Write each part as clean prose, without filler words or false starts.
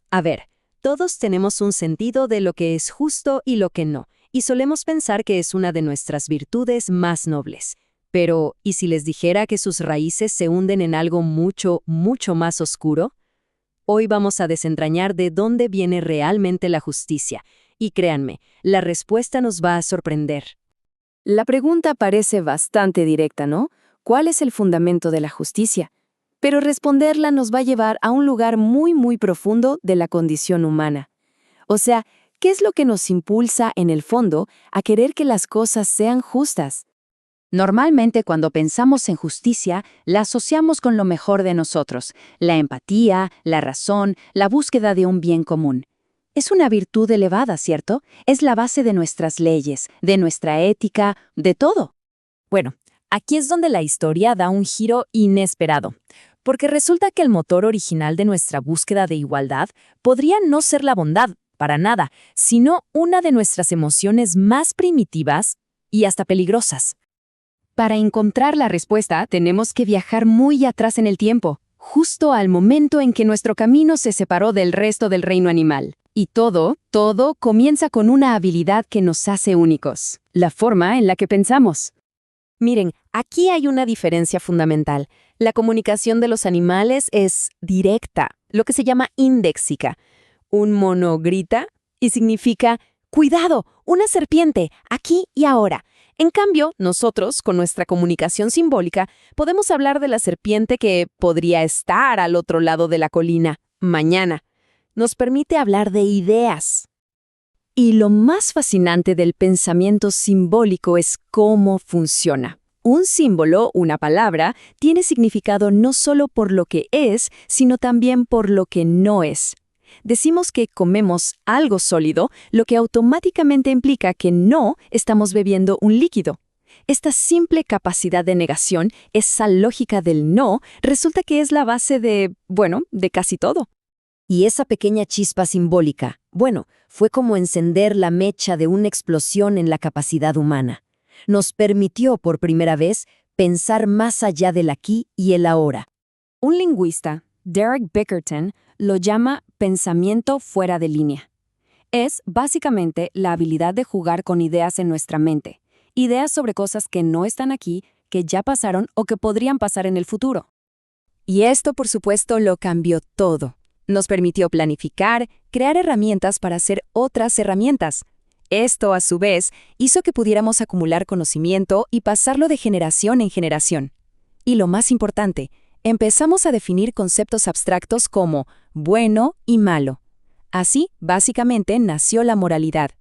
A ver, todos tenemos un sentido de lo que es justo y lo que no, y solemos pensar que es una de nuestras virtudes más nobles. Pero, ¿y si les dijera que sus raíces se hunden en algo mucho, mucho más oscuro? Hoy vamos a desentrañar de dónde viene realmente la justicia, y créanme, la respuesta nos va a sorprender. La pregunta parece bastante directa, ¿no? ¿Cuál es el fundamento de la justicia? Pero responderla nos va a llevar a un lugar muy, muy profundo de la condición humana. O sea, ¿qué es lo que nos impulsa, en el fondo, a querer que las cosas sean justas? Normalmente cuando pensamos en justicia, la asociamos con lo mejor de nosotros, la empatía, la razón, la búsqueda de un bien común. Es una virtud elevada, ¿cierto? Es la base de nuestras leyes, de nuestra ética, de todo. Bueno, aquí es donde la historia da un giro inesperado, porque resulta que el motor original de nuestra búsqueda de igualdad podría no ser la bondad, para nada, sino una de nuestras emociones más primitivas y hasta peligrosas. Para encontrar la respuesta, tenemos que viajar muy atrás en el tiempo, justo al momento en que nuestro camino se separó del resto del reino animal. Y todo comienza con una habilidad que nos hace únicos, la forma en la que pensamos. Miren, aquí hay una diferencia fundamental. La comunicación de los animales es directa, lo que se llama indéxica. Un mono grita y significa, ¡cuidado! ¡Una serpiente! ¡Aquí y ahora! En cambio, nosotros, con nuestra comunicación simbólica, podemos hablar de la serpiente que podría estar al otro lado de la colina, mañana. Nos permite hablar de ideas. Y lo más fascinante del pensamiento simbólico es cómo funciona. Un símbolo, una palabra, tiene significado no solo por lo que es, sino también por lo que no es. Decimos que comemos algo sólido, lo que automáticamente implica que no estamos bebiendo un líquido. Esta simple capacidad de negación, esa lógica del no, resulta que es la base de casi todo. Y esa pequeña chispa simbólica, fue como encender la mecha de una explosión en la capacidad humana. Nos permitió por primera vez pensar más allá del aquí y el ahora. Un lingüista, Derek Bickerton, lo llama pensamiento fuera de línea. Es, básicamente, la habilidad de jugar con ideas en nuestra mente. Ideas sobre cosas que no están aquí, que ya pasaron o que podrían pasar en el futuro. Y esto, por supuesto, lo cambió todo. Nos permitió planificar, crear herramientas para hacer otras herramientas. Esto, a su vez, hizo que pudiéramos acumular conocimiento y pasarlo de generación en generación. Y lo más importante, empezamos a definir conceptos abstractos como bueno y malo. Así, básicamente, nació la moralidad.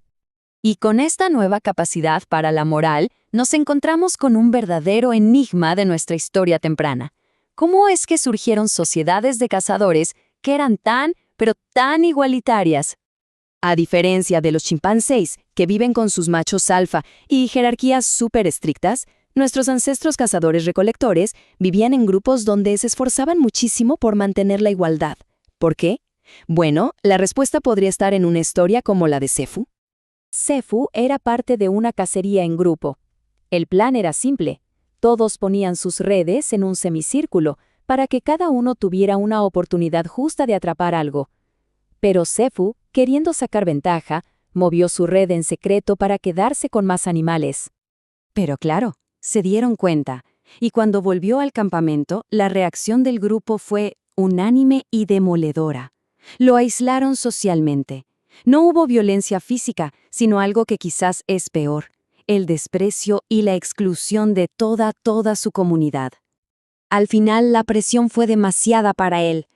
Y con esta nueva capacidad para la moral, nos encontramos con un verdadero enigma de nuestra historia temprana. ¿Cómo es que surgieron sociedades de cazadores que eran pero tan igualitarias? A diferencia de los chimpancés, que viven con sus machos alfa y jerarquías súper estrictas, nuestros ancestros cazadores-recolectores vivían en grupos donde se esforzaban muchísimo por mantener la igualdad. ¿Por qué? Bueno, la respuesta podría estar en una historia como la de Sefu. Sefu era parte de una cacería en grupo. El plan era simple. Todos ponían sus redes en un semicírculo para que cada uno tuviera una oportunidad justa de atrapar algo. Pero Sefu, queriendo sacar ventaja, movió su red en secreto para quedarse con más animales. Pero claro, se dieron cuenta, y cuando volvió al campamento, la reacción del grupo fue unánime y demoledora. Lo aislaron socialmente. No hubo violencia física, sino algo que quizás es peor, el desprecio y la exclusión de toda su comunidad. Al final, la presión fue demasiada para él.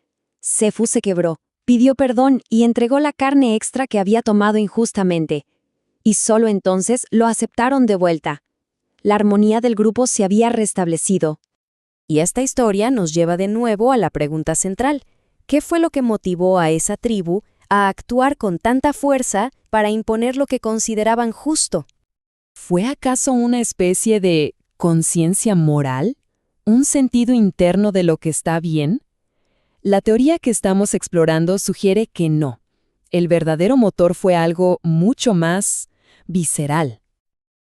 Sefu se quebró, pidió perdón y entregó la carne extra que había tomado injustamente. Y solo entonces lo aceptaron de vuelta. La armonía del grupo se había restablecido. Y esta historia nos lleva de nuevo a la pregunta central. ¿Qué fue lo que motivó a esa tribu a actuar con tanta fuerza para imponer lo que consideraban justo? ¿Fue acaso una especie de conciencia moral? ¿Un sentido interno de lo que está bien? La teoría que estamos explorando sugiere que no. El verdadero motor fue algo mucho más visceral.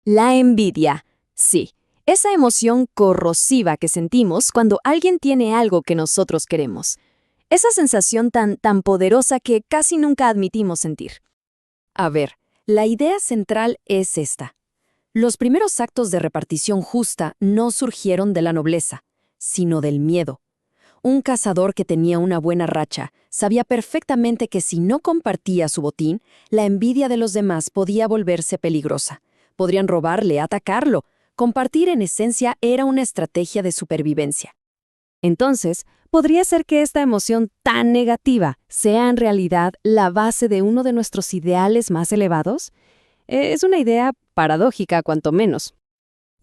La envidia. Sí, esa emoción corrosiva que sentimos cuando alguien tiene algo que nosotros queremos. Esa sensación tan poderosa que casi nunca admitimos sentir. A ver, la idea central es esta. Los primeros actos de repartición justa no surgieron de la nobleza, sino del miedo. Un cazador que tenía una buena racha sabía perfectamente que si no compartía su botín, la envidia de los demás podía volverse peligrosa. Podrían robarle, atacarlo. Compartir en esencia era una estrategia de supervivencia. Entonces, podría ser que esta emoción tan negativa sea en realidad la base de uno de nuestros ideales más elevados. Es una idea paradójica, cuanto menos.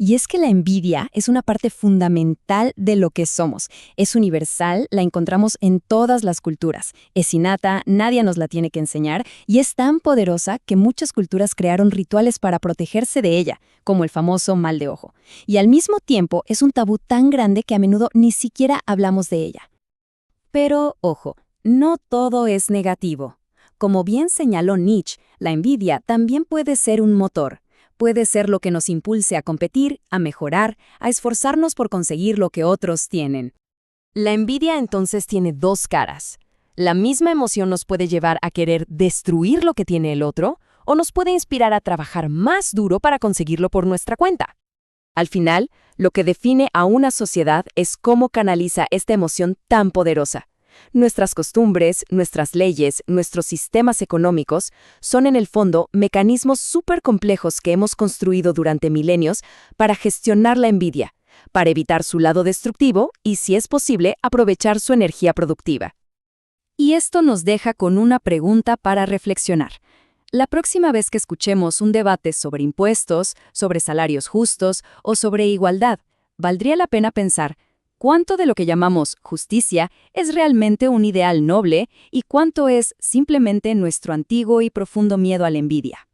Y es que la envidia es una parte fundamental de lo que somos. Es universal, la encontramos en todas las culturas. Es innata, nadie nos la tiene que enseñar, y es tan poderosa que muchas culturas crearon rituales para protegerse de ella, como el famoso mal de ojo. Y al mismo tiempo es un tabú tan grande que a menudo ni siquiera hablamos de ella. Pero, ojo, no todo es negativo. Como bien señaló Nietzsche, la envidia también puede ser un motor. Puede ser lo que nos impulse a competir, a mejorar, a esforzarnos por conseguir lo que otros tienen. La envidia entonces tiene dos caras. La misma emoción nos puede llevar a querer destruir lo que tiene el otro, o nos puede inspirar a trabajar más duro para conseguirlo por nuestra cuenta. Al final, lo que define a una sociedad es cómo canaliza esta emoción tan poderosa. Nuestras costumbres, nuestras leyes, nuestros sistemas económicos son en el fondo mecanismos súper complejos que hemos construido durante milenios para gestionar la envidia, para evitar su lado destructivo y, si es posible, aprovechar su energía productiva. Y esto nos deja con una pregunta para reflexionar. La próxima vez que escuchemos un debate sobre impuestos, sobre salarios justos o sobre igualdad, valdría la pena pensar ¿cuánto de lo que llamamos justicia es realmente un ideal noble y cuánto es simplemente nuestro antiguo y profundo miedo a la envidia?